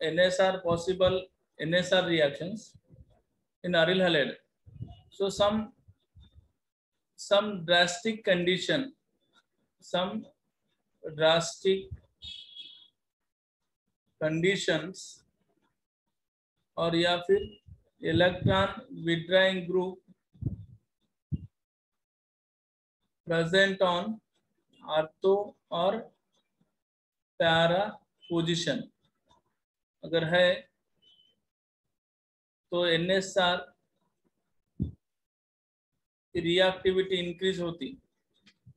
NSR possible NSR reactions in aryl halide. So some drastic conditions और या फिर electron withdrawing group present on ortho और पैरा position अगर है तो NSR रिएक्टिविटी इंक्रीज होती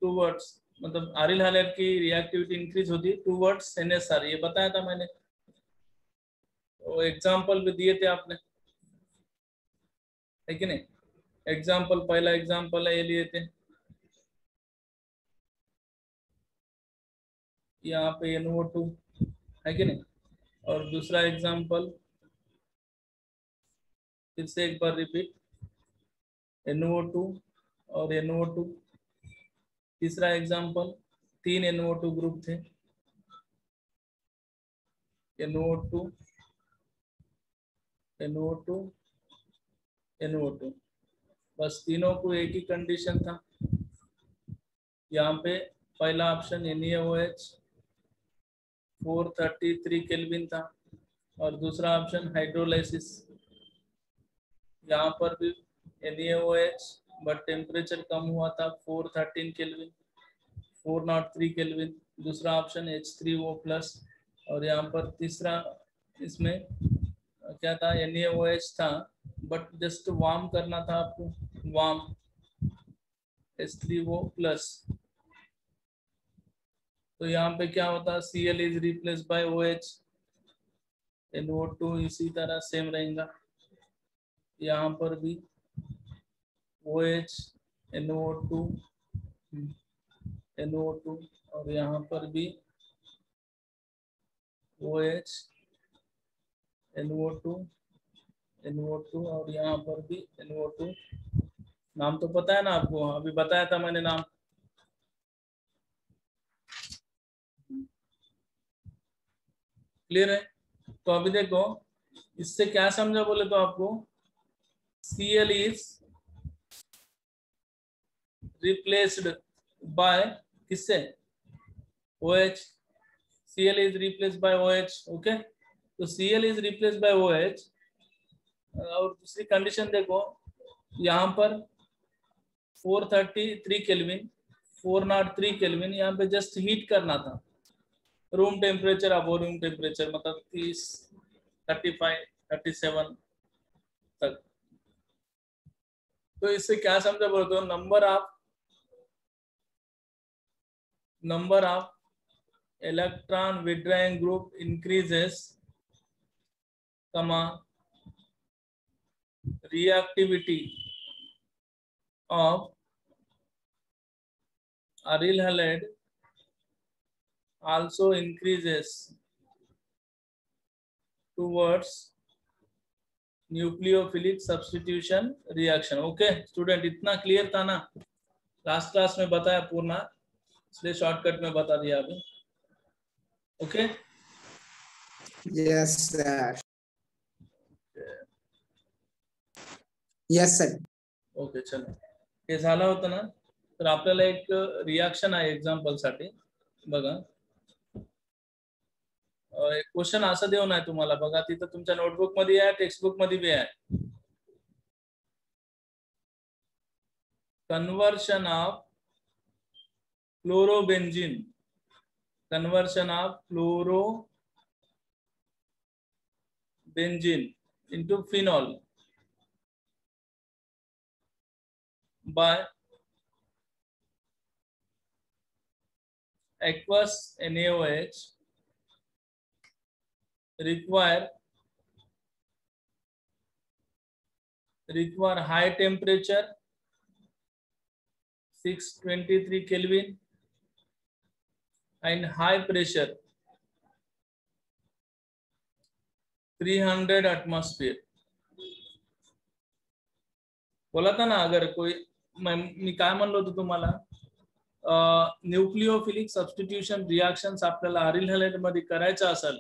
टूवर्ड्स, मतलब aryl halide की रिएक्टिविटी इंक्रीज होती टूवर्ड्स NSR, ये बताया था मैंने, तो एग्जाम्पल भी दिए थे आपने, है कि नहीं? एग्जाम्पल, पहला एग्जाम्पल है ये लिए थे, यहाँ पे NO2 है कि नहीं, और दूसरा एग्जाम्पल फिर से एक बार रिपीट, NO2 और NO2, तीसरा एग्जाम्पल 3 NO2 ग्रुप थे, NO2 NO2 NO2, बस तीनों को एक ही कंडीशन था। यहाँ पे पहला ऑप्शन NaOH 433 केल्विन था और दूसरा ऑप्शन हाइड्रोलाइसिस, यहाँ पर भी NaOH बट टेम्परेचर कम हुआ था 413 केल्विन 403 केल्विन, दूसरा ऑप्शन H3O+ और यहाँ पर तीसरा इसमें क्या था, NaOH था बट जस्ट वार्म करना था आपको, वार्म H3O+, तो यहाँ पे क्या होता, Cl is replace by OH, NO2 इसी तरह सेम रहेगा, यहाँ पर भी OH NO2 और यहाँ पर भी OH NO2 और यहाँ पर भी NO2, नाम तो पता है ना आपको, अभी बताया था मैंने नाम, क्लियर है? तो अभी देखो इससे क्या समझा बोले तो आपको, Cl इज रिप्लेस्ड बाय किससे, OH, Cl is replaced by OH, okay, तो Cl is replaced by OH, और दूसरी कंडीशन देखो यहाँ पर 433 केल्विन 403 केल्विन, यहाँ पे जस्ट हीट करना था, रूम टेम्परेचर अब रूम टेम्परेचर मतलब 30 35 37 तक, तो इससे क्या समझा बोलते हो, number of electron withdrawing group increases, reactivity of aryl halide also increases towards nucleophilic substitution reaction। Okay student, इतना क्लियर था ना, लास्ट क्लास में बताया पूर्ण, इसलिए शॉर्टकट में बता दिया अभी, okay? Yes sir, yes sir, okay चलो, हे झालं होतं ना, तर आपल्याला एक रिएक्शन आहे एक्झाम्पल साठी, बघा क्वेश्चन असं देऊन आहे तुम्हाला, बघा तिथं तुमच्या नोटबुक मध्ये आहे, टेक्स्टबुक मध्ये भी आहे, conversion of fluorobenzene into phenol by aqueous NaOH require high temperature 623 Kelvin and high pressure 300 atmosphere। बोला था ना, अगर कोई मी काय म्हणलो होतो तुम्हाला, न्यूक्लिओफिलिक सबस्टिट्यूशन रिएक्शन्स आपल्याला aryl halide मध्ये करायचं असेल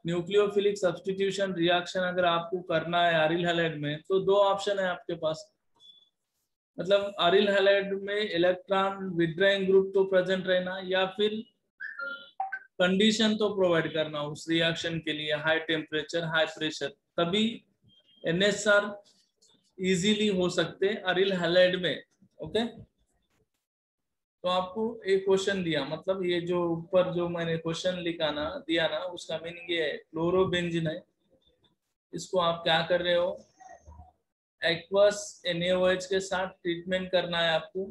न्यूक्लियोफिलिक सब्स्टिट्यूशन रिएक्शन अगर आपको करना है अरिल हैलाइड में, तो दो ऑप्शन है आपके पास। मतलब अरिल हैलाइड में इलेक्ट्रॉन विड्रॉइंग ग्रुप तो प्रेजेंट रहना, या फिर कंडीशन तो प्रोवाइड करना उस रिएक्शन के लिए, हाई टेम्परेचर हाई प्रेशर, तभी NSR इजीली हो सकते अरिल हैलाइड में। ओके, तो आपको एक क्वेश्चन दिया, मतलब ये जो ऊपर जो मैंने क्वेश्चन लिखा ना दिया ना, उसका मीनिंग ये है, क्लोरोबेंजीन है, इसको आप क्या कर रहे हो, एक्वस NaOH के साथ ट्रीटमेंट करना है आपको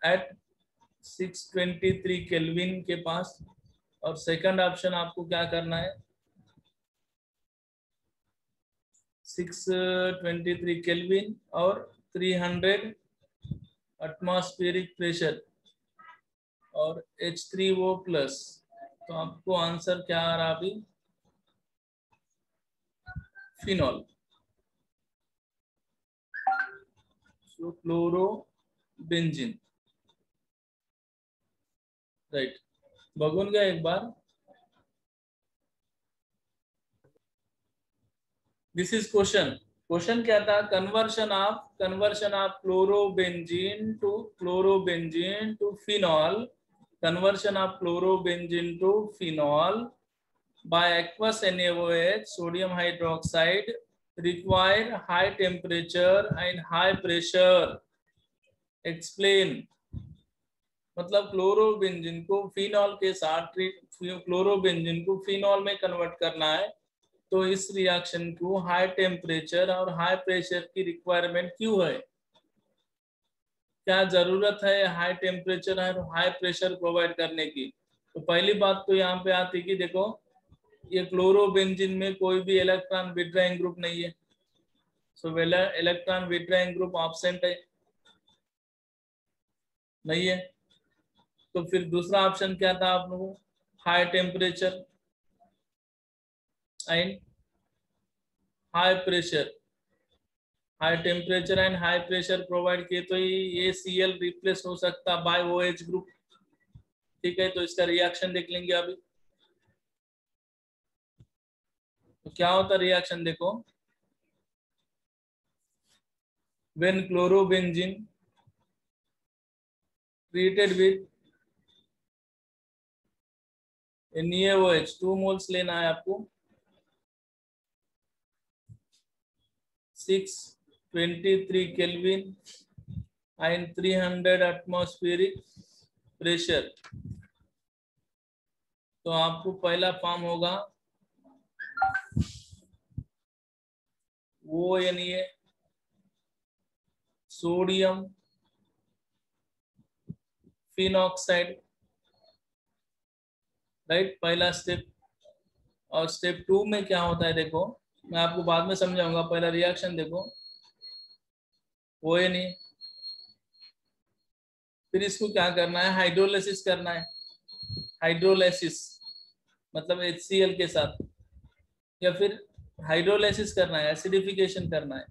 एट 623 केल्विन के पास। और सेकंड ऑप्शन आपको क्या करना है, 623 केल्विन और 300 एटमॉस्फेरिक प्रेशर और H3O प्लस। तो आपको आंसर क्या आ रहा अभी, फिनॉल। So chlorobenzene, right. बगुन गया एक बार, दिस इज क्वेश्चन। क्वेश्चन क्या था, conversion of chlorobenzene to phenol, conversion of chlorobenzene to phenol by aqueous NaOH sodium hydroxide require high temperature and high pressure, explain। मतलब क्लोरोबेंजीन को phenol के साथ chlorobenzene को फिनॉल में कन्वर्ट करना है, तो इस रिएक्शन को हाई टेम्परेचर और हाई प्रेशर की रिक्वायरमेंट क्यों है, क्या जरूरत है हाई टेम्परेचर और हाई प्रेशर प्रोवाइड करने की। तो पहली बात तो यहाँ पे आती कि देखो, ये क्लोरोबेंजीन में कोई भी इलेक्ट्रॉन विड्रॉइंग ग्रुप नहीं है, so electron withdrawing group absent है, नहीं है। तो फिर दूसरा ऑप्शन क्या था आप लोगों को, हाई टेम्परेचर एंड हाई प्रेशर, हाई टेम्परेचर एंड हाई प्रेशर प्रोवाइड किए तो ये Cl रिप्लेस हो सकता बाय OH ग्रुप। ठीक है, तो इसका रिएक्शन देख लेंगे अभी। तो क्या होता रिएक्शन देखो, when chlorobenzene treated with NaOH 2 moles लेना है आपको, 623 केल्विन एंड 300 एटमॉस्फेरिक प्रेशर। तो आपको पहला फॉर्म होगा वो Na सोडियम फिनॉक्साइड, राइट, पहला स्टेप। और स्टेप 2 में क्या होता है देखो, मैं आपको बाद में समझाऊंगा, पहला रिएक्शन देखो, वो Na, फिर इसको क्या करना है, हाइड्रोलाइसिस करना है। हाइड्रोलाइसिस मतलब HCl के साथ, या फिर हाइड्रोलाइसिस करना है, एसिडिफिकेशन करना है,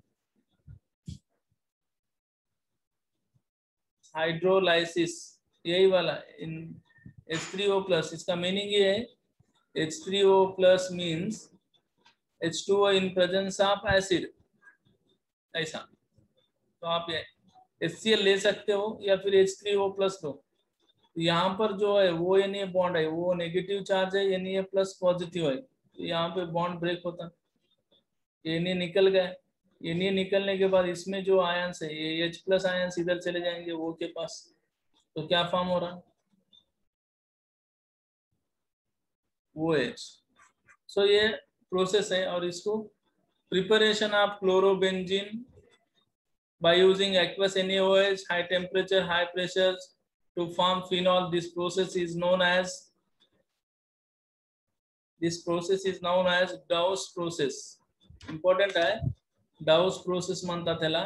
हाइड्रोलाइसिस यही वाला इन H3O प्लस। इसका मीनिंग ये है, H3O plus means H2O in presence of acid, ऐसा। तो आप ये HCl ले सकते हो या फिर H3O प्लस लो। तो यहाँ पर जो है वो Na बॉन्ड है, वो नेगेटिव चार्ज है, Na प्लस पॉजिटिव है, तो यहाँ पे बॉन्ड ब्रेक होता है, Na निकल गए। Na निकलने के बाद इसमें जो आयंस है, ये H प्लस आयंस इधर चले जाएंगे वो के पास, तो क्या फॉर्म हो रहा है, OH। सो ये प्रोसेस है, और इसको preparation of chlorobenzene by using aqueous NaOH, high temperature, high pressures to form phenol. This process is known as Dawes process. Important है, Dawes process म्हणतात त्याला।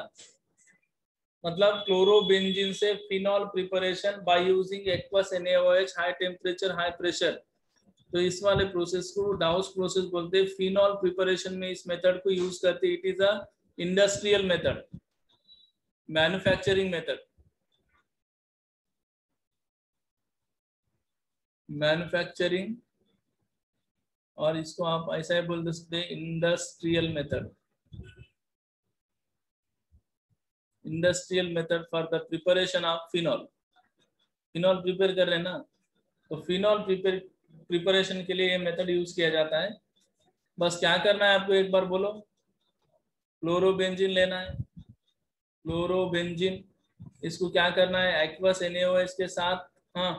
मतलब chlorobenzene say phenol preparation by using aqueous NaOH, high temperature high pressure, तो इस वाले process को डाउस process बोलते हैं। Phenol preparation में इस मेथड को यूज करते हैं। It is a industrial method, manufacturing method, manufacturing और इसको आप ऐसा ही बोल सकते हैं industrial method. Industrial method for the preparation of phenol. Phenol prepare कर रहे हैं ना, तो फिनॉल प्रिपरेशन के लिए ये मेथड यूज किया जाता है। बस क्या करना है आपको एक बार बोलो। क्लोरोबेंजीन लेना है, क्लोरोबेंजीन, इसको क्या करना है एक्वस NaOH के साथ हाँ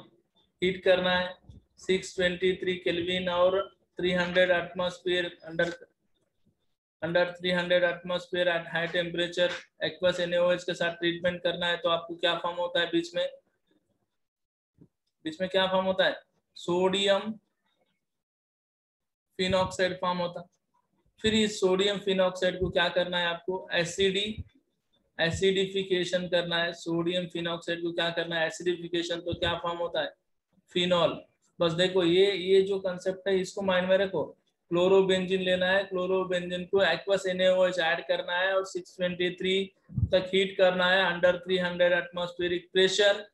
हीट करना है 623 केल्विन और 300 atmosphere under 300 atmosphere at high temperature aqueous NaOH के साथ ट्रीटमेंट करना है। तो आपको क्या फॉर्म होता है बीच में क्या फॉर्म होता है, सोडियम फिनॉक्साइड फॉर्म होता है। फिर इस सोडियम फिनॉक्साइड को क्या करना है आपको एसिडिफिकेशन करना है। सोडियम फिनॉक्साइड को क्या करना है एसिडिफिकेशन, तो क्या फॉर्म होता है फिनॉल। बस देखो ये जो कंसेप्ट है इसको माइंड में रखो। क्लोरोबेंजीन लेना है, क्लोरोबेंजीन को एक्वस NaOH ऐड करना है और 623 तक हीट करना है अंडर 300 एटमॉस्फेरिक प्रेशर।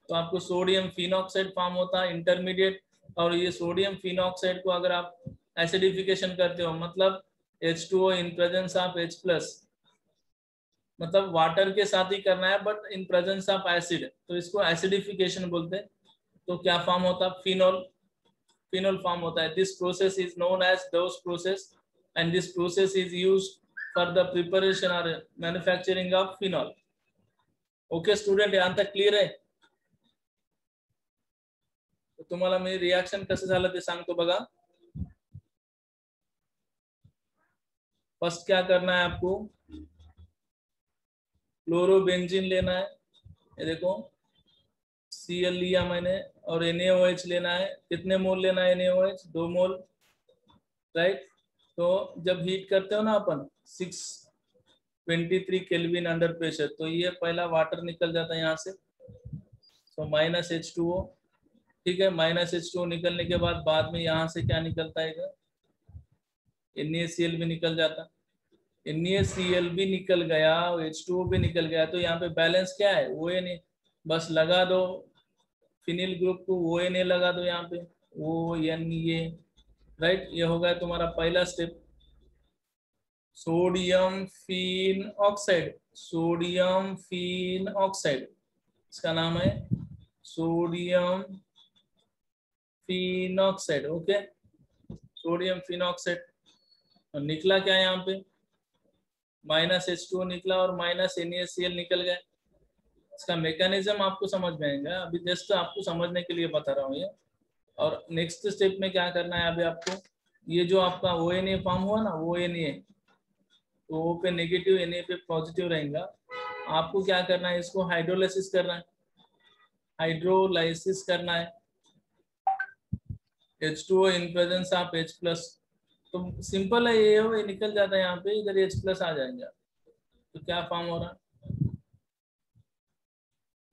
तो आपको सोडियम फिनॉक्साइड फॉर्म होता है इंटरमीडिएट। और ये सोडियम फिनॉक्साइड को अगर आप एसिडिफिकेशन करते हो मतलब H2O in presence of H+, मतलब वाटर के साथ ही करना है but in presence of acid, तो इसको एसिडिफिकेशन बोलते हैं। तो क्या फॉर्म होता है फिनोल फॉर्म होता है। This process is known as Dow's process and this process is used for the preparation और manufacturing of phenol. Okay student, यहाँ तक क्लियर आहे? तुम्हाला मी रिएक्शन कसं झालं ते सांगतो बघा। फर्स्ट क्या करना है आपको, क्लोरोबेंजीन लेना है, ये देखो Cl लिया मैंने, और NaOH लेना है। कितने मोल लेना है NaOH, 2 मोल, राइट। तो जब हीट करते हो ना अपन 623 केल्विन अंडर प्रेशर, तो ये पहला वाटर निकल जाता है यहाँ से, तो -H2O, ठीक है। -H2O निकलने के बाद में यहाँ से क्या निकलता है, NaCl भी निकल जाता। NaCl भी निकल गया, H2O भी निकल गया, तो यहाँ पे बैलेंस क्या है ONA। बस लगा दो फिनिल ग्रुप को ONA लगा दो यहाँ पे ONA, राइट। ये हो गया तुम्हारा पहला step. Sodium phenoxide, sodium phenoxide, इसका नाम है sodium phenoxide. Okay, sodium phenoxide. और निकला क्या यहाँ पे, -H2O निकला और -NaCl निकल गए। इसका मैकेनिज्म आपको समझ में आएगा, अभी जस्ट आपको समझने के लिए बता रहा हूँ ये। और नेक्स्ट स्टेप में क्या करना है अभी आपको, ये जो आपका ONA फॉर्म हुआ ना, ONA, तो O पे नेगेटिव Na पे पॉजिटिव रहेगा। आपको क्या करना है, इसको हाइड्रोलाइसिस करना है, हाइड्रोलाइसिस करना है H2O in presence of H+। तो सिंपल है ये निकल जाता है यहाँ पे, इधर H+ आ जाएंगे। तो क्या फॉर्म हो रहा,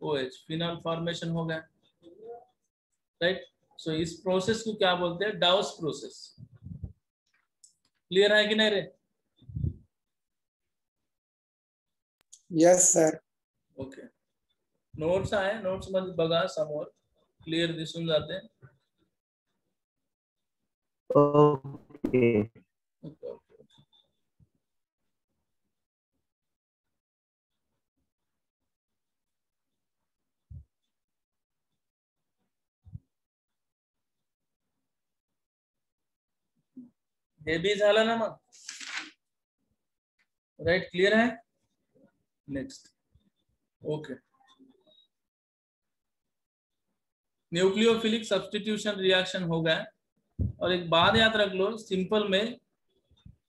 OH, फिनॉल फॉर्मेशन हो गया, राइट। सो इस प्रोसेस को क्या बोलते हैं, डाउस प्रोसेस। क्लियर है कि नहीं रे? Yes sir. ओके, नोट्स आहे, नोट्स मध्ये बघा समोर क्लियर दिसून जाते। ओके ओके, हे भी झालं ना मग, राइट। क्लियर है? Next, okay, nucleophilic substitution reaction हो गया। और एक बात याद रख लो, सिंपल में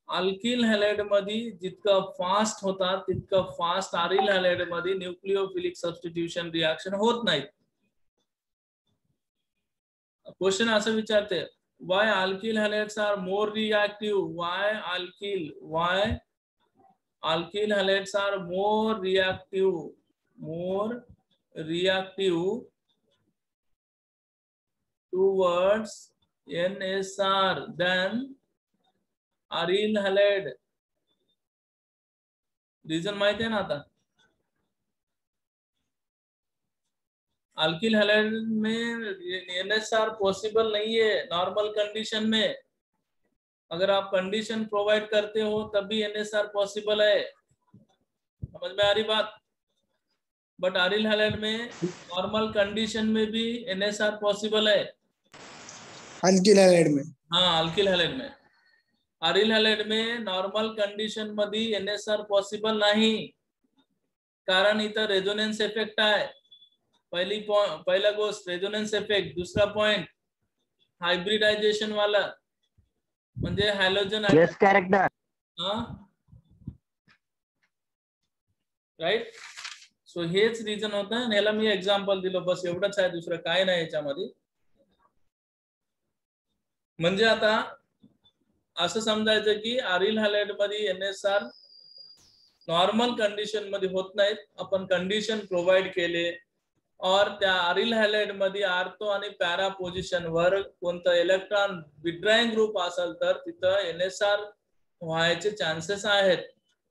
अल्किल हॅलाइड मध्ये जितका फास्ट होता तितका फास्ट अरिल हॅलाइड मध्ये न्यूक्लियोफिलिक सब्स्टिट्यूशन रिएक्शन होत नाही। क्वेश्चन असं विचारते, why alkyl halides are more reactive, why alkyl halides are more reactive towards NSR than aryl halide। Reason माहिती है ना आता, अल्किल हैलाइड में NSR पॉसिबल नहीं है नॉर्मल कंडीशन में, अगर आप कंडीशन प्रोवाइड करते हो तब भी NSR पॉसिबल है, समझ में आ रही बात। बट आरिल हैलाइड में नॉर्मल कंडीशन में भी NSR पॉसिबल है। अल्किल हॅलाइड में, हाँ अल्किल हॅलाइड में, आरिल हॅलाइड में नॉर्मल कंडिशन मध्ये NSR पॉसिबल नाही, कारण इथं रेझोनन्स इफेक्ट आहे। पहिला गोष्ट रेझोनन्स इफेक्ट, दुसरा पॉइंट हायब्रिडायझेशन वाला, म्हणजे halogen Yes, character. Right. So हेच रिझन होतं आणि ह्याला मी एक्झाम्पल दिलं, बस एवढंच आहे, दुसरं काय नाही याच्यामध्ये। म्हणजे आता असं समजायचं की आरिल हॅलाइड मध्ये NSR नॉर्मल कंडिशन मध्ये होत नाहीत, आपण कंडिशन प्रोव्हाइड केले और त्या आरिल हॅलाइड मध्ये आर्थो आणि पॅरा पोझिशन वर कोणतं इलेक्ट्रॉन विड्रॉइंग ग्रुप असेल तर तिथं NSR व्हायचे चान्सेस आहेत,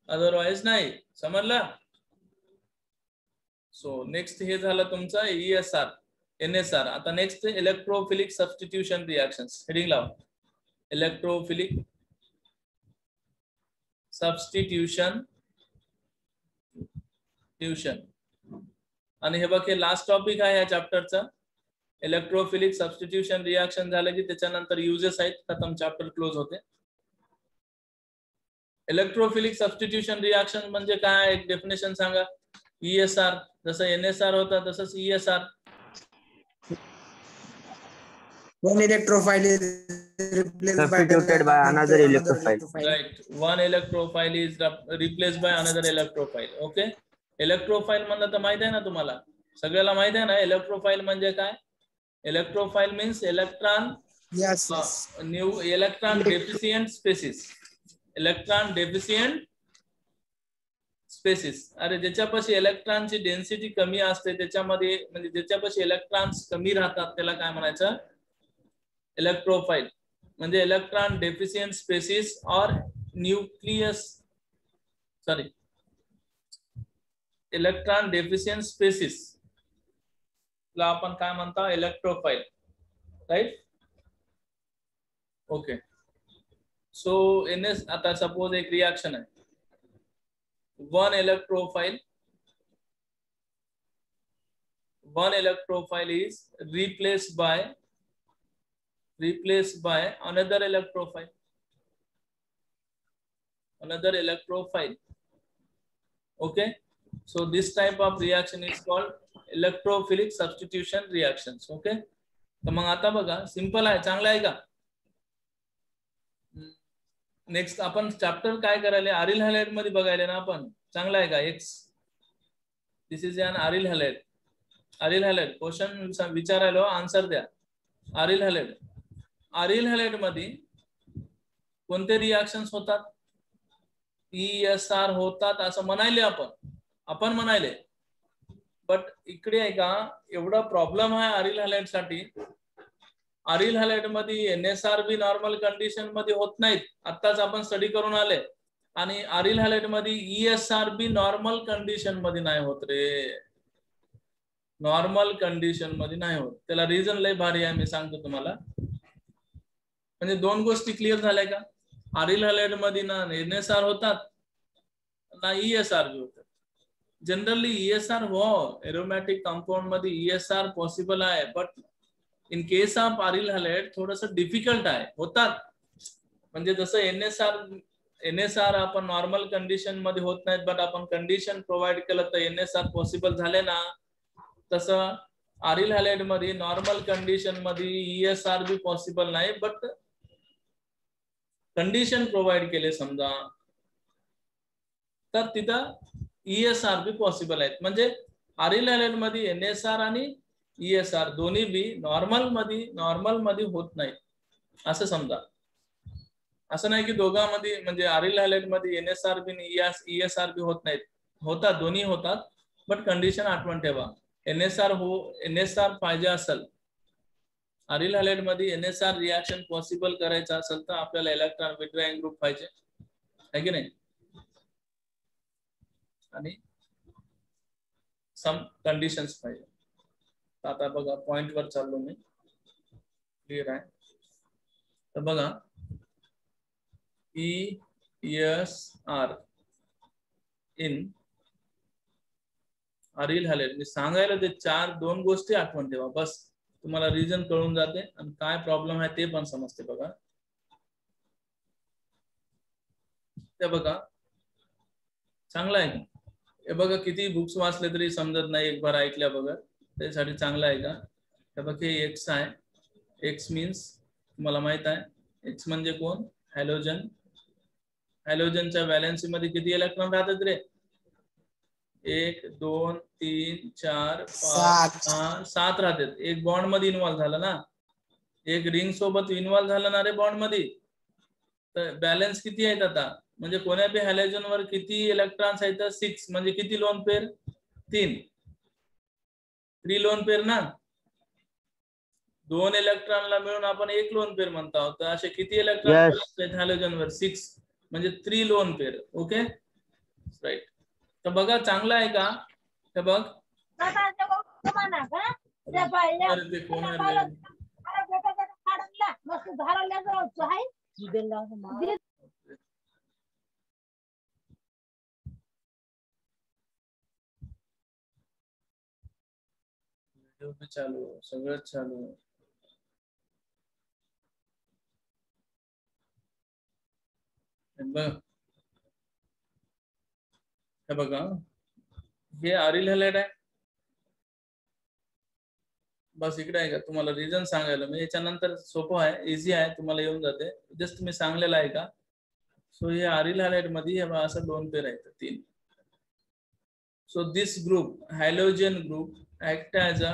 अदरवाइज नाही, समजलं। सो नेक्स्ट हे झालं तुमचं ESR NSR। आता next electrophilic substitution reactions, heading लाव, इलेक्ट्रोफिलिक सबस्टिट्यूशन आणि हे बघ हे लास्ट टॉपिक आहे या चॅप्टरचा। इलेक्ट्रोफिलिक सबस्टिट्यूशन रिएक्शन झालं की त्याच्यानंतर युजेस आहेत, खतम, चॅप्टर क्लोज होते। इलेक्ट्रोफिलिक सबस्टिट्यूशन रिएक्शन म्हणजे काय, एक डेफिनेशन सांगा। ESR जसं NSR होता तसंच ESR, one electrophile is replaced Substituted by another electrophile. right, one electrophile is replaced by another electrophile। Okay, electrophile म्हणलं तर माहित आहे ना तुम्हाला, सगळ्याला माहित आहे ना इलेक्ट्रोफाइल म्हणजे काय। Electrophile means electron, yes new electron deficient species, electron deficient species. अरे ज्याच्यापाशी इलेक्ट्रॉनची डेन्सिटी कमी असते त्याच्यामध्ये, म्हणजे ज्याच्यापाशी इलेक्ट्रॉन्स कमी राहतात त्याला काय म्हणायचं, इलेक्ट्रोफाइल। म्हणजे इलेक्ट्रॉन डेफिशिएंट स्पेसिस और nucleus, sorry, electron deficient species ला आपण काय म्हणतो, इलेक्ट्रोफाइल, राइट। ओके, सो आता सपोज एक रिएक्शन आहे, one electrophile is replaced by another electrophile, okay। So this type of reaction is called electrophilic substitution reactions, okay। तर मग आता बघा सिंपल आहे, चांगलं आहे का। नेक्स्ट आपण चॅप्टर काय करायला, आरिल हॅलाइड मध्ये बघायला ना आपण, चांगला आहे का। X, this is an aryl halide. Aryl halide question विचारायला, आन्सर द्या। आरिल हॅलाइड मध्ये कोणते रिएक्शन्स होतात, ESR होतात असं म्हणायले आपण म्हणायले, बट इकडे आहे का एवढा प्रॉब्लेम आहे आरिल हॅलाइड साठी। आरिल हॅलाइड मध्ये NSR बी नॉर्मल कंडिशन मध्ये होत नाहीत, आताच आपण स्टडी करून आले, आणि आरिल हॅलाइड मध्ये ESR बी नॉर्मल कंडिशन मध्ये नाही होत रे, नॉर्मल कंडिशन मध्ये नाही होत। त्याला रिझन लय भारी आहे, मी सांगतो तुम्हाला। म्हणजे दोन गोष्टी क्लिअर झाल्या का, आरिल हॅलाइड मध्ये ना NSR होतात ना ESR बी होतात। जनरली ESR हो, एरोमॅटिक कंपाऊंड मध्ये ESR पॉसिबल आहे, but in case of aryl halide थोडस डिफिकल्ट आहे, होतात। म्हणजे जसं NSR आपण नॉर्मल कंडिशन मध्ये होत नाहीत, बट आपण कंडिशन प्रोव्हाइड केलं तर NSR पॉसिबल झाले ना, तसं आरिल हॅलाइड मध्ये नॉर्मल कंडिशन मध्ये ESR बी पॉसिबल नाही, बट कंडिशन प्रोव्हाइड केले समजा तर तिथं ESR बी पॉसिबल आहेत। म्हणजे आरिल हॅलाइड मध्ये NSR आणि ESR दोन्ही बी नॉर्मल मध्ये होत नाही असं समजा। असं नाही की दोघांमध्ये, म्हणजे आरिल हॅलाइड मध्ये NSR बी ESR बी होत नाहीत, होतात, दोन्ही होतात, बट कंडिशन आठवण ठेवा, NSR पाहिजे असेल आरिल हॅलाइड मध्ये, NSR रिएक्शन पॉसिबल करायचं असेल तर आपल्याला इलेक्ट्रॉन विड्रॉइंग ग्रुप पाहिजे, है की नाही, आणि सम कंडिशन्स पाहिजे। आता बघा पॉइंट वर चाललो मी, क्लियर आहे। तर बघा ESR इन अरिल हॅलाइड. मी सांगायला ते दोन गोष्टी आठवण ठेवा बस, तुम्हाला रिझन कळून जाते आणि काय प्रॉब्लेम आहे ते पण समजते. बघा ते बघा चांगलं आहे. हे बघा किती बुक्स वाचले तरी समजत नाही, एक बार ऐकल्या बघा त्यासाठी चांगलं आहे का. हे बघा हे एक्स आहे. एक्स मीन्स तुम्हाला माहित आहे एक्स म्हणजे कोण, हॅलोजन. हॅलोजनच्या व्हॅलेन्सी मध्ये किती इलेक्ट्रॉन राहतात रे, 1 2 3 4 5 6 7 राहतात. एक बॉन्ड मध्ये इन्व्हॉल्व झाला ना, एक रिंग सोबत इन्व्हॉल्व झाला ना रे बॉन्ड मध्ये, तर बॅलन्स किती आहेत आता. म्हणजे कोण्या बी हॅलोजन वर किती इलेक्ट्रॉन्स आहेत, 6 म्हणजे किती लोन पेअर, 3 लोन पेअर ना. 2 इलेक्ट्रॉनला मिळून आपण 1 लोन पेअर म्हणतो आहोत. तर असे किती इलेक्ट्रॉन आहेत हॅलोजन वर, 6 म्हणजे 3 लोन पेअर. Okay right. तर बघा चांगला आहे का. हे बघ ते कोण आहे चालू, सगळंच चालू. हे बघा हे अरिल हॅलाइड आहे. बस इकडे आहे का, तुम्हाला रिझन सांगायला मी याच्यानंतर सोपं आहे, इझी आहे, तुम्हाला येऊन जाते. जस्ट मी सांगलेलं आहे का. सो हे अरिल हॅलाइड मध्ये हे असं दोन पेअर आहेत, 3. So this group, halogen group, act as a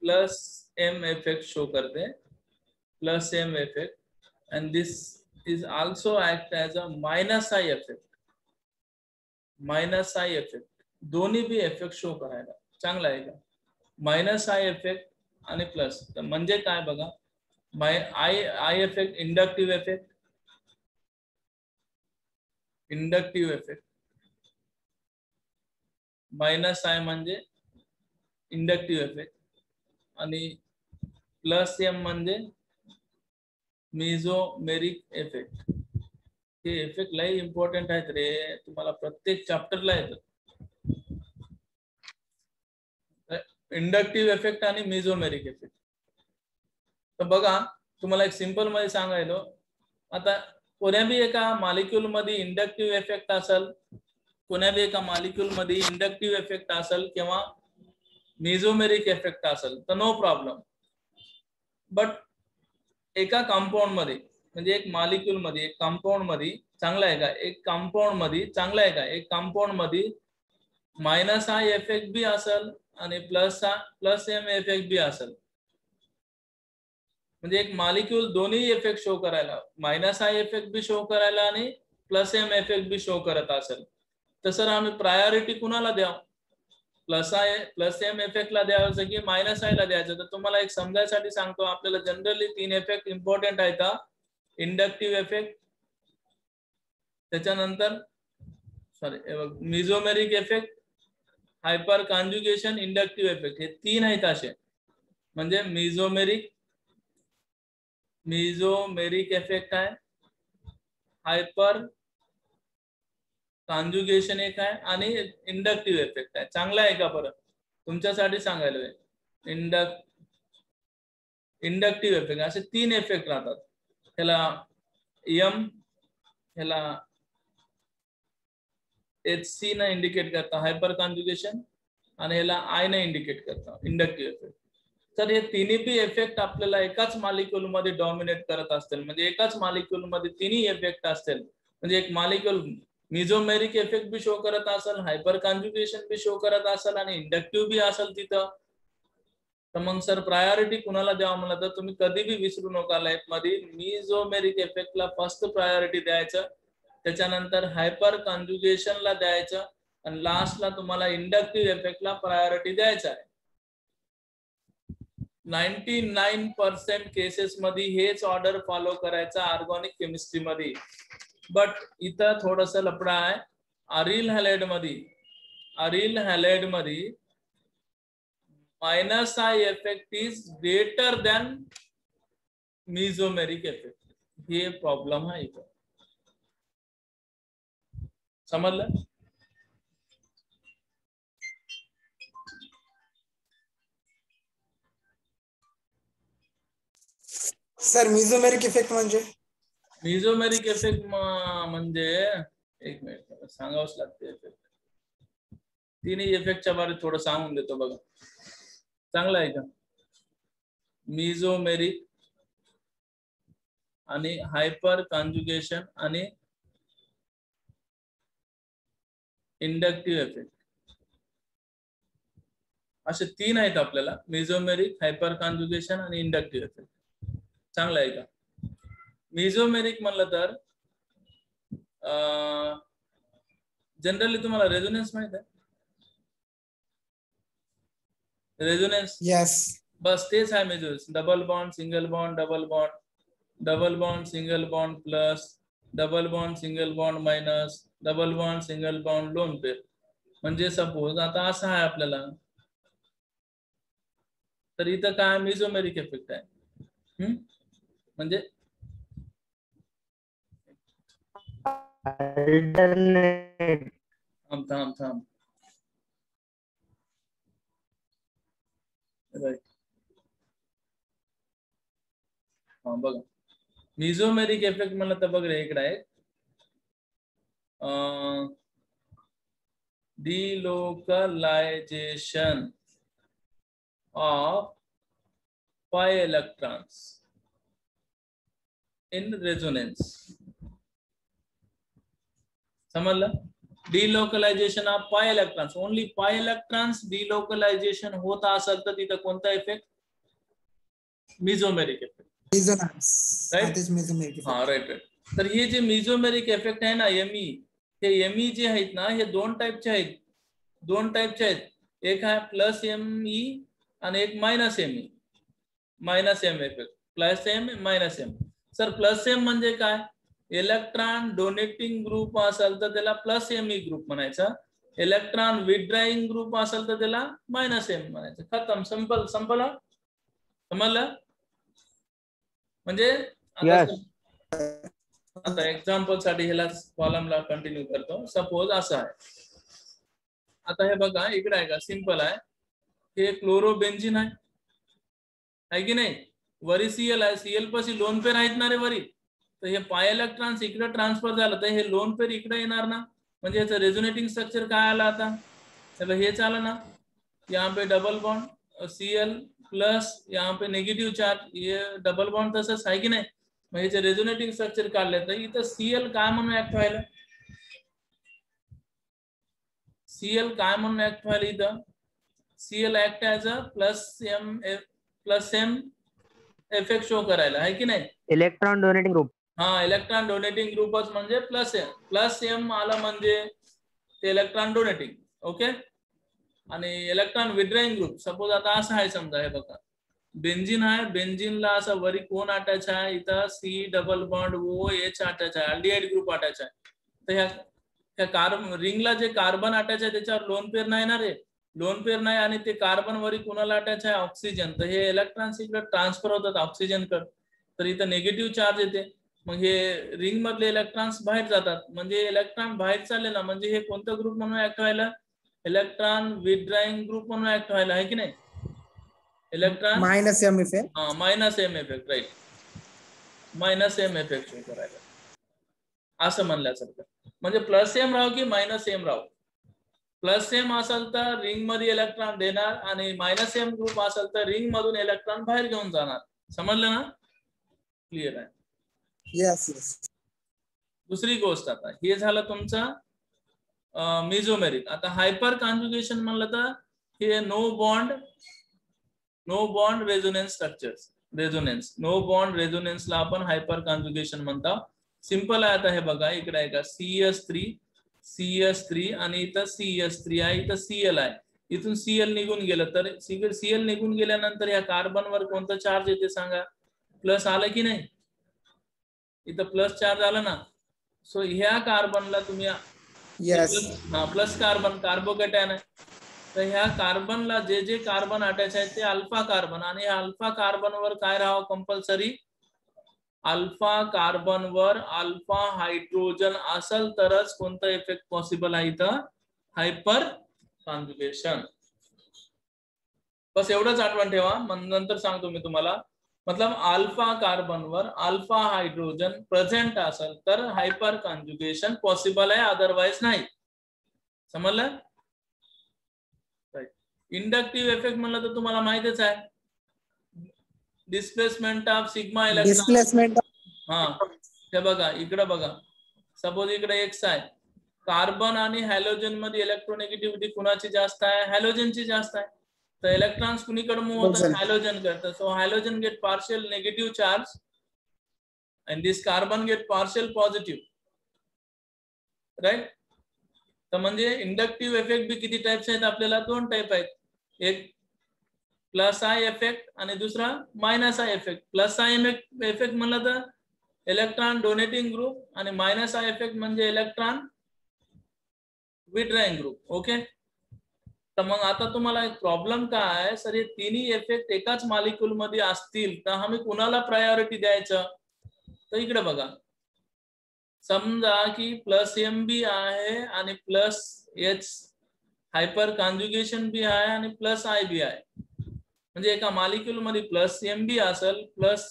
plus M effect show करते, plus M effect, and this is also act as a minus I effect. Minus I effect दोन्ही be effect show करायला चांगला आहे का. Minus I effect आणि plus, तर म्हणजे काय बघा. I effect inductive effect, inductive effect. Minus I म्हणजे इंडक्टिव्ह इफेक्ट आणि प्लस एम म्हणजे मेसोमेरिक इफेक्ट. हे इफेक्ट लय इम्पॉर्टंट आहेत रे, तुम्हाला प्रत्येक चॅप्टरला येतं. इंडक्टिव्ह इफेक्ट आणि मेसोमेरिक इफेक्ट. तर बघा तुम्हाला एक सिंपल मध्ये सांगायलो, आता कोण्या बी एका मॉलिक्यूल मध्ये इंडक्टिव्ह इफेक्ट असेल, कोण्या बी एका मॉलिक्यूल मध्ये इंडक्टिव्ह इफेक्ट असेल किंवा मेसोमेरिक इफेक्ट असेल तर नो प्रॉब्लेम. बट एका कंपाऊंड मध्ये म्हणजे एक मॉलिक्यूल मध्ये, एक कंपाऊंड मध्ये चांगला आहे का, एक कंपाऊंड मध्ये चांगला आहे का, एक कंपाऊंड मध्ये मायनस आय इफेक्ट बी असेल आणि प्लस एम इफेक्ट बी असेल. म्हणजे एक मॉलिक्यूल दोन्ही इफेक्ट शो करायला, minus I effect B show करायला आणि प्लस एम इफेक्ट बी शो करत असेल, तर सर आम्ही प्रायोरिटी कुणाला द्याव, प्लस एम इफेक्ट ला द्यायचं की मायनस आय ला द्यायचं. तर तुम्हाला एक समजायसाठी सांगतो, आपल्याला जनरली 3 इफेक्ट इम्पॉर्टंट आहेत. इंडक्टिव्ह इफेक्ट, त्याच्यानंतर mesomeric effect, hyper conjugation, inductive effect. हे 3 आहेत असे. म्हणजे मेसोमेरिक इफेक्ट आहे, हायपर कॉन्जुगेशन एक आहे आणि इंडक्टिव्ह इफेक्ट आहे. चांगला आहे का बरं, तुमच्यासाठी सांगायला. इंडक्टिव्ह इफेक्ट असे 3 इफेक्ट राहतात. ह्याला एम, ह्याला HC ना इंडिकेट करता हायपर कॉन्जुगेशन आणि ह्याला आय ने इंडिकेट करता इंडक्टिव्ह इफेक्ट. तर हे तिन्ही बी इफेक्ट आपल्याला एकाच मॉलिक्यूल मध्ये डॉमिनेट करत असतील, म्हणजे एकाच मॉलिक्यूल मध्ये तिन्ही इफेक्ट असतील. म्हणजे एक मॉलिक्यूल मेसोमेरिक इफेक्ट बी शो करत असेल, हायपर कॉन्जुगेशन बी शो करत असेल आणि इंडक्टिव्ह बी असेल तिथं, तर मग सर प्रायोरिटी कुणाला द्यावं म्हणलं तर तुम्ही कधी बी विसरू नका लाईफ मध्ये, मेसोमेरिक इफेक्टला फर्स्ट प्रायोरिटी द्यायचं, त्याच्यानंतर हायपर कॉन्जुगेशनला द्यायचं आणि लास्टला तुम्हाला इंडक्टिव्ह इफेक्टला प्रायोरिटी द्यायचा आहे. 99% केसेस मध्ये हेच ऑर्डर फॉलो करायचा ऑर्गॅनिक केमिस्ट्री मध्ये. बट इथं थोडस लफडा आहे. अरिल हॅलाइड मध्ये minus I effect is greater than mesomeric effect. हे प्रॉब्लेम आहे इथं. समजलं? सर मेसोमेरिक इफेक्ट म्हणजे? मेसोमेरिक इफेक्ट म्हणजे एक मिनिट सांगावंच लागते. तिन्ही इफेक्टच्या बारे थोडं सांगून देतो बघा. चांगलं आहे का? मेसोमेरिक आणि हायपर कॉन्जुगेशन आणि इंडक्टिव्ह इफेक्ट असे तीन आहेत आपल्याला. मेसोमेरिक, हायपर कॉन्जुगेशन आणि इंडक्टिव्ह इफेक्ट. चांगलं आहे का? मेसोमेरिक म्हणलं तर जनरली तुम्हाला रेझोनन्स माहित आहे? Resonance yes. बस तेच आहे mesomeric. Double bond, single bond, double bond, double bond, single bond plus, double bond, single bond minus, double bond, single bond, lone pair. म्हणजे सपोज आता असं आहे आपल्याला, तर इथं काय मेसोमेरिक इफेक्ट आहे. म्हणजे थांब राईट. हा बघा, मेसोमेरिक इफेक्ट म्हणलं तर बघ रे इकडे आहे delocalization of pi electrons in resonance. समजलं? Delocalisation of pi electrons. Only pi electrons delocalisation होत असेल तर तिथं कोणता effect? Mesomeric effect. Resonance. Right. तेच मेसोमेरिक इफेक्ट. हा राईट. तर हे जे मेसोमेरिक इफेक्ट आहे ना एमई, हे एमई जे आहेत ना हे दोन टाइपचे आहेत. एक आहे प्लस एमई आणि एक minus M E. Minus M effect. Plus M, minus M. Sir plus M म्हणजे काय? इलेक्ट्रॉन डोनेटिंग ग्रुप असेल तर त्याला प्लस एमई ग्रुप म्हणायचा. इलेक्ट्रॉन विथड्रॉइंग ग्रुप असेल तर त्याला मायनस एम म्हणायचं. खतम. सिंपल. समजलं? म्हणजे आता एक्झाम्पल साठी ह्याला कॉलमला कंटिन्यू करतो. सपोज असं आहे, आता हे बघा इकडे आहे का, सिंपल आहे. हे क्लोरोबेन्झिन आहे की नाही? वरी सीएल आहे. सीएल पाशी लोन पेअर आहेत ना रे वरी. तर हे पाय इलेक्ट्रॉन्स इकडे ट्रान्सफर झालं तर हे लोन पेअर इकडे येणार ना. म्हणजे याचं रेझोनेटिंग स्ट्रक्चर काय आलं आता? हेच आलं ना. यहाँ पे डबल बॉन्ड सीएल प्लस यहाँ पे नेगेटिव्ह चार्ज, ये डबल बॉन्ड तसंच आहे की नाही? मग याचे रेझोनेटिंग स्ट्रक्चर काढले तर इथं सीएल काय म्हणून ऍक्ट व्हायला? सीएल काय म्हणून ऍक्ट व्हायला इथं? C L act as a plus M effect show करायला, आहे की नाही? Electron donating group. हा, इलेक्ट्रॉन डोनेटिंग ग्रुपच म्हणजे प्लस एम आला म्हणजे ते इलेक्ट्रॉन डोनेटिंग. ओके. आणि इलेक्ट्रॉन विथड्रॉइंग ग्रुप सपोज आता असं आहे समजा, हे बघा बेन्झिन आहे. बेन्झिनला असं वरी कोण अटॅच आहे? इथं C double bond O H attach आहे. अल्डिहाइड ग्रुप अटॅच आहे. तर ह्या कार्बन रिंगला जे कार्बन अटॅच आहे त्याच्यावर लोन पेअर नाही ना रे. लोन पेअर नाही आणि ते कार्बन वरी कोणाला अटॅच आहे? ऑक्सिजन. तर हे इलेक्ट्रॉन्स इकडे ट्रान्सफर होतात ऑक्सिजन कडे. तर इथं निगेटिव्ह चार्ज येते. मग हे रिंग मधले इलेक्ट्रॉन्स बाहेर जातात. म्हणजे इलेक्ट्रॉन बाहेर चालले ना, म्हणजे हे कोणतं ग्रुप म्हणून ऍक्ट व्हायला? इलेक्ट्रॉन विथड्रॉइंग ग्रुप म्हणून ऍक्ट व्हायला, आहे की नाही? Electron minus M effect. हा, minus M effect. Right. Minus M effect show करायला असं म्हणल्यासारखं. म्हणजे प्लस एम राहू की मायनस एम राहू, प्लस एम असेल तर रिंग मध्ये इलेक्ट्रॉन देणार आणि मायनस एम ग्रुप असेल तर रिंग मधून इलेक्ट्रॉन बाहेर घेऊन जाणार. समजलं ना? क्लिअर आहे? यस. दुसरी गोष्ट, आता हे झालं तुमचं मेसोमेरिक. आता हायपर कॉन्जुगेशन म्हणलं तर हे no bond resonance structures. No bond रेझोनन्सला आपण हायपर कॉन्जुगेशन म्हणतो. सिंपल आहे. आता हे बघा इकडे आहे का CS3 आणि इथं CS3 आहे. इथं Cl आहे. इथून Cl निघून गेलं तर Cl निघून गेल्यानंतर या कार्बनवर कोणतं चार्ज येते सांगा? प्लस आलं की नाही? इथं प्लस चार्ज आलं ना. सो ह्या कार्बनला तुम्ही प्लस कार्बन कार्बोकॅटायन आहे. तर ह्या कार्बनला जे कार्बन अटॅच आहे ते अल्फा कार्बन, आणि ह्या अल्फा कार्बनवर काय राहावं? कंपल्सरी अल्फा कार्बन वर अल्फा हायड्रोजन असेल तरच कोणता इफेक्ट पॉसिबल आहे इथं, हायपर कॉन्जुगेशन. बस एवढंच आठवण ठेवा, मग नंतर सांगतो मी तुम्हाला. मतलब अल्फा कार्बन वर अल्फा हायड्रोजन प्रेझेंट असेल तर हायपर कॉन्जुगेशन पॉसिबल आहे, अदरवाइज नाही. समजलं? इंडक्टिव्ह इफेक्ट म्हणलं तर तुम्हाला माहितीच आहे, displacement of sigma electron. Displacement. हा हे बघा, इकडे बघा, सपोज इकडे एक्स आहे, कार्बन आणि हॅलोजन मध्ये इलेक्ट्रोनेगेटिव्हिटी कुणाची जास्त आहे, हॅलोजनची जास्त आहे. तर इलेक्ट्रॉन्स कुणीकडे मूव्ह होतात, हॅलोजन करतात. So halogen get partial negative charge and this carbon get partial positive, right. तर म्हणजे इंडक्टिव्ह इफेक्ट बी किती टाइप्स आहेत आपल्याला, 2 टाइप आहेत. एक प्लस आय इफेक्ट आणि दुसरा minus I effect. Plus I effect म्हणलं तर इलेक्ट्रॉन डोनेटिंग ग्रुप आणि मायनस आय इफेक्ट म्हणजे इलेक्ट्रॉन विड्रॉइंग ग्रुप. ओके. तर मग आता तुम्हाला एक प्रॉब्लेम काय आहे सर, हे तिन्ही इफेक्ट एकाच मॉलिक्यूल मध्ये असतील तर आम्ही कुणाला प्रायोरिटी द्यायचं. तर इकडे बघा, समजा की प्लस एम बी आहे आणि प्लस एच हायपर कॉन्जुगेशन बी आहे आणि प्लस आय बी आहे. म्हणजे एका मॉलिक्यूल मध्ये प्लस एम बी असेल, प्लस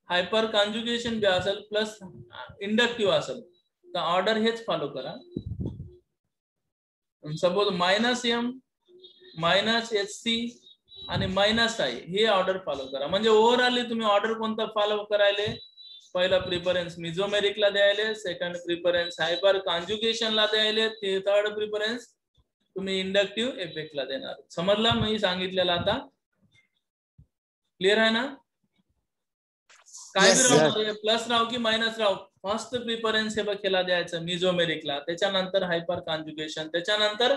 हायपर कॉन्जुगेशन बी असेल, प्लस इंडक्टिव्ह असेल, तर ऑर्डर हेच फॉलो करा. Suppose minus M minus H C आणि मायनस आय हे ऑर्डर फॉलो करा. म्हणजे ओव्हरऑल तुम्ही ऑर्डर कोणता फॉलो करायले, पहिला प्रिफरन्स मिझोमेरिकला द्यायले, सेकंड प्रिफरन्स हायपर कॉन्जुगेशनला द्यायले, थर्ड प्रिफरन्स तुम्ही इंडक्टिव्ह इफेक्टला देणार. समजला मी सांगितलेलं आता? क्लिअर आहे ना? काय बी राहू, प्लस राहू की मायनस राहू, फर्स्ट प्रिफरन्स हे बघायला द्यायचं मिझोमेरिकला, त्याच्यानंतर हायपर कॉन्जुगेशन, त्याच्यानंतर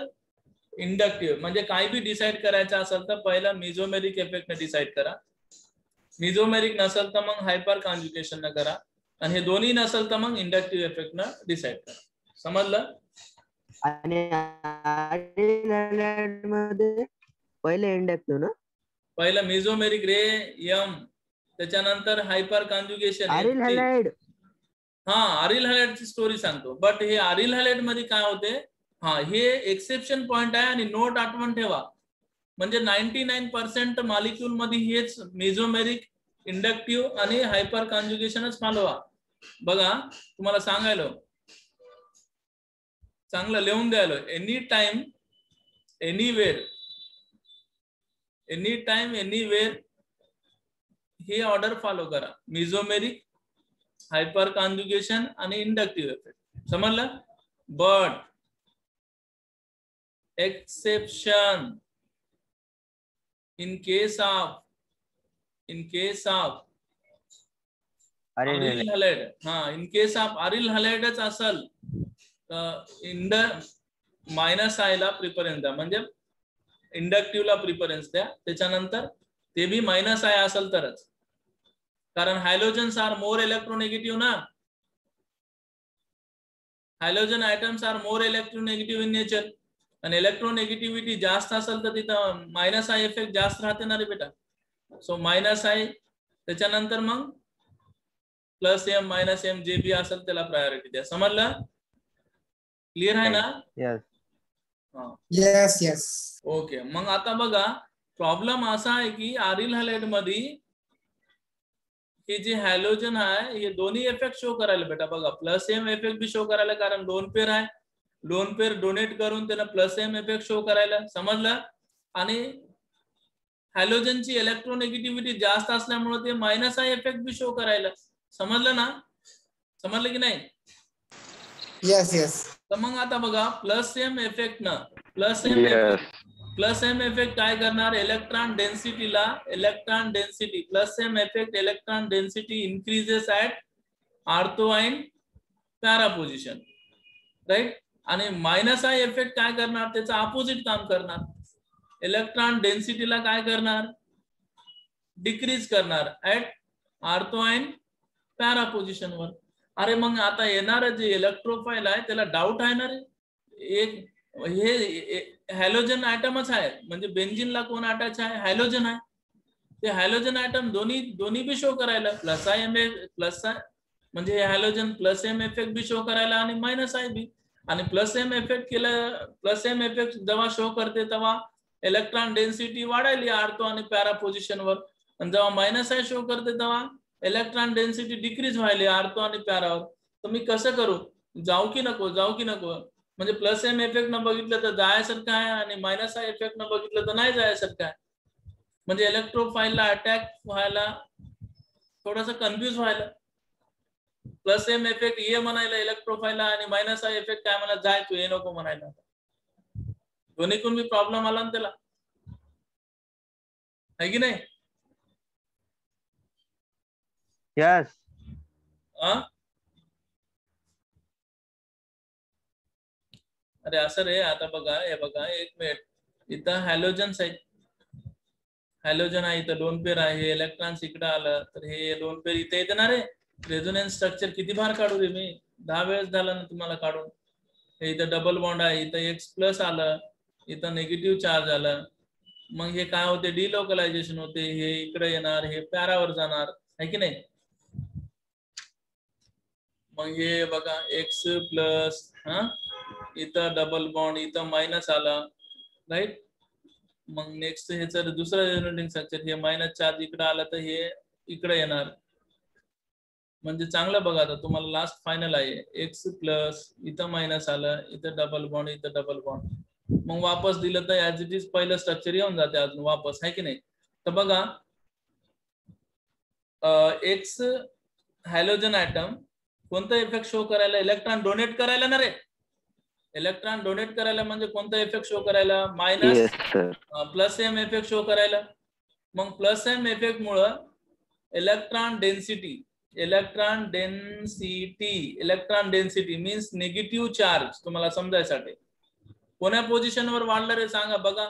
इंडक्टिव्ह. म्हणजे काय बी डिसाइड करायचं असेल तर पहिला मिझोमेरिक इफेक्ट ने डिसाइड करा. मिझोमेरिक नसेल तर मग हायपर कॉन्जुगेशन न करा, आणि हे दोन्ही नसेल तर मग इंडक्टिव्ह इफेक्ट न डिसाइड करा. समजलं? आणि मध्ये पहिले इंडक्टिव्ह ना, पहिलं मिझोमेरिक रे एम, त्याच्यानंतर हायपर कॉन्जुगेशन. Aryl halide. हा, अरिल हॅलाइडची स्टोरी सांगतो. बट हे अरिल हॅलाइड मध्ये काय होते, हा हे एक्सेप्शन पॉइंट आहे आणि नोट आठवण ठेवा. म्हणजे 99% मॉलिक्यूल मध्ये हेच मेझोमेरिक, इंडक्टिव्ह आणि हायपर कॉन्जुगेशनच फॉलो. बघा तुम्हाला सांगायलो, चांगलं लिहून द्यायलो, any time anywhere, any time anywhere हे ऑर्डर फॉलो करा, मेझोमेरिक, हायपर कॉन्जुगेशन आणि इंडक्टिव्ह इफेक्ट. समजलं? But exception in case of aryl halide, हा इन केस ऑफ अरिल हॅलाइडच असेल तर मायनस आय ला प्रिफरन्स द्या, म्हणजे इंडक्टिव्हला प्रिफरन्स द्या. त्याच्यानंतर ते बी मायनस आय असेल तरच, कारण हायलोजन्स आर मोर इलेक्ट्रोनेगेटिव्ह ना, halogen atoms are more electronegative in nature, आणि इलेक्ट्रोनेगेटिव्हिटी जास्त असेल तर तिथं मायनस आय इफेक्ट जास्त राहते ना रे बेटा. सो मायनस आय, त्याच्यानंतर मग प्लस एम मायनस एम जे बी असेल त्याला प्रायोरिटी द्या. समजलं? क्लिअर आहे ना? Yes yes. ओके. मग आता बघा, प्रॉब्लेम असा आहे की अरिल हॅलाइड मध्ये हे जे हॅलोजन आहे हे दोन्ही इफेक्ट शो करायला बेटा. बघा प्लस एम इफेक्ट बी शो करायला, कारण लोन पेअर आहे, लोन पेअर डोनेट करून त्याला प्लस एम इफेक्ट शो करायला. समजलं? आणि हॅलोजनची इलेक्ट्रोनेगेटिव्हिटी जास्त असल्यामुळे ते minus I effect B show करायला. समजलं ना? समजलं की नाही? Yes yes. तर मग आता बघा, प्लस एम इफेक्ट न प्लस एम इफेक्ट काय करणार, इलेक्ट्रॉन डेन्सिटीला, electron density plus M effect electron density increases at ortho and para position, right. आणि मायनस आय इफेक्ट काय करणार, त्याचं अपोजिट काम करणार, इलेक्ट्रॉन डेन्सिटीला काय करणार, डिक्रीज करणार at ortho and para position वर. अरे मग आता येणार जे इलेक्ट्रोफाइल आहे त्याला डाऊट आहे ना रे, एक हे हॅलोजन आयटमच आहे, म्हणजे बेंझिनला कोण अटॅच आहे, हॅलोजन आहे. ते हॅलोजन ऍटम दोन्ही बी शो करायला, प्लस आय म्हणजे हे हॅलोजन प्लस एम इफेक्ट बी शो करायला आणि मायनस आय बी. आणि प्लस एम इफेक्ट केलं, प्लस एम इफेक्ट जेव्हा शो करते तेव्हा इलेक्ट्रॉन डेन्सिटी वाढायली आर्थो आणि पॅरा पोझिशनवर, आणि जेव्हा मायनस आय शो करते तेव्हा इलेक्ट्रॉन डेन्सिटी डिक्रीज व्हायली आर्थो आणि पॅरावर. तर मी कसं करू, जाऊ की नको म्हणजे प्लस एम इफेक्ट न बघितलं तर जायसारखं आहे आणि मायनस आय इफेक्ट न बघितलं तर नाही जायसारखं आहे. म्हणजे इलेक्ट्रोफाईलला अटॅक व्हायला, थोडस कन्फ्युज व्हायला. प्लस एम इफेक्ट ये म्हणायला इलेक्ट्रोफाईलला आणि मायनस आय इफेक्ट काय मला जाय तू ये नको म्हणायला. दोन्हीकडून बी प्रॉब्लेम आला ना त्याला, है की नाही? यस. अरे असं रे, आता बघा हे बघा एक मिनिट, इथं हॅलोजन्स आहे, हॅलोजन आहे, इथं लोन पेअर आहे, इलेक्ट्रॉन्स इकडे आलं तर हे लोन पेअर इथे येते ना रे. रेझोनन्स स्ट्रक्चर किती भार काढू रे मी, 10 वेळेस झालं ना तुम्हाला काढून. हे इथं डबल बॉन्ड आहे, इथं एक्स प्लस आलं, इथं निगेटिव्ह चार्ज आलं, मग हे काय होते, डिलोकलायझेशन होते, हे इकडे येणार, हे पॅरावर जाणार, है की नाही? मग हे बघा एक्स प्लस, इथं डबल बॉन्ड, इथं मायनस आला, राईट. मग नेक्स्ट हे जर दुसरं रेझोनेटिंग स्ट्रक्चर, हे मायनस चार्ज इकडे आला तर हे इकडे येणार. म्हणजे चांगलं बघा, आता तुम्हाला लास्ट फायनल आहे एक्स प्लस, इथं मायनस आलं, इथं डबल बॉन्ड, इथं डबल बॉन्ड, मग वापस दिलं तर ऍज इट इज पहिलं स्ट्रक्चर येऊन जाते अजून वापस, है की नाही? तर बघा एक्स हॅलोजन ऍटम कोणता इफेक्ट शो करायला, इलेक्ट्रॉन डोनेट करायला ना रे, इलेक्ट्रॉन डोनेट करायला म्हणजे कोणता इफेक्ट शो करायला, minus plus M effect show करायला. मग प्लस एम इफेक्ट मुळे electron density means negative charge, तुम्हाला समजायसाठी कोण्या पोझिशनवर वाढलं रे सांगा बघा,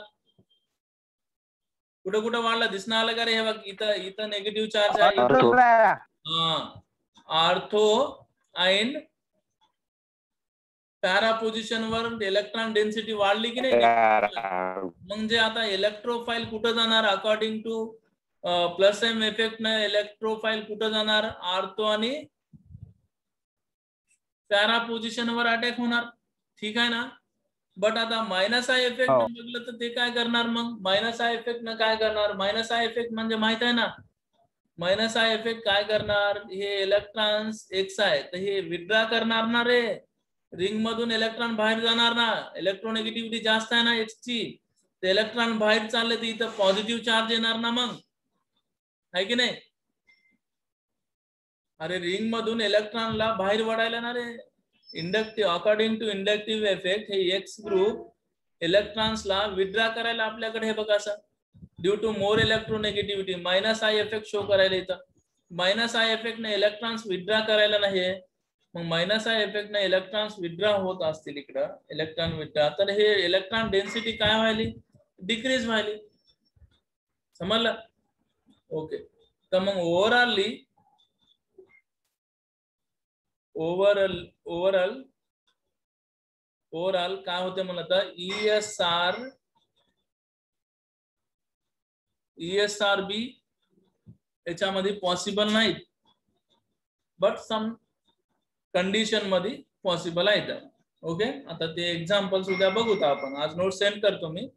कुठं कुठं वाढला दिसणं आलं का रे? हे बघ इथं निगेटिव्ह चार्ज आहे, आर्थो आणि पॅरा पोझिशन वर इलेक्ट्रॉन डेन्सिटी वाढली की नाही? म्हणजे आता इलेक्ट्रोफाईल कुठं जाणार, according to plus M effect न इलेक्ट्रोफाईल कुठं जाणार, आर्थो आणि पॅरा पोझिशन वर अटॅक होणार, ठीक आहे ना? बट आता मायनस आय इफेक्ट न बघलं तर ते काय करणार, मग मायनस आय इफेक्ट न काय करणार, मायनस आय इफेक्ट म्हणजे माहित आहे ना, मायनस आय इफेक्ट काय करणार, हे इलेक्ट्रॉन्स एक्स आहे तर हे विथड्रॉ करणार ना रे, रिंग मधून इलेक्ट्रॉन बाहेर जाणार ना, इलेक्ट्रोनेगेटिव्हिटी जास्त आहे ना एक्स ची, ते इलेक्ट्रॉन बाहेर चालले तर इथं पॉझिटिव्ह चार्ज येणार ना, मग है की नाही? अरे रिंग मधून इलेक्ट्रॉनला बाहेर वळायला ना रे, inductive, according to inductive effect हे एक्स ग्रुप इलेक्ट्रॉन्सला विथड्रॉ करायला आपल्याकडे हे बघा असं, due to more electronegativity minus I effect show करायला इथं, मायनस आय इफेक्ट ने इलेक्ट्रॉन्स विथड्रॉ करायला नाही, मग मायनस आय इफेक्ट ने इलेक्ट्रॉन्स विथड्रॉ होत असतील इकडं, इलेक्ट्रॉन विथड्रॉ, तर हे इलेक्ट्रॉन डेन्सिटी काय व्हायली, डिक्रीज व्हायली, समजलं? ओके. तर मग ओव्हरऑल काय होते म्हणत, ESR बी याच्यामध्ये पॉसिबल नाही, बट सम कंडिशन मध्ये पॉसिबल आहे. ओके, आता ते एक्झाम्पल्स उद्या बघूत आपण, आज नोट सेंड करतो मी.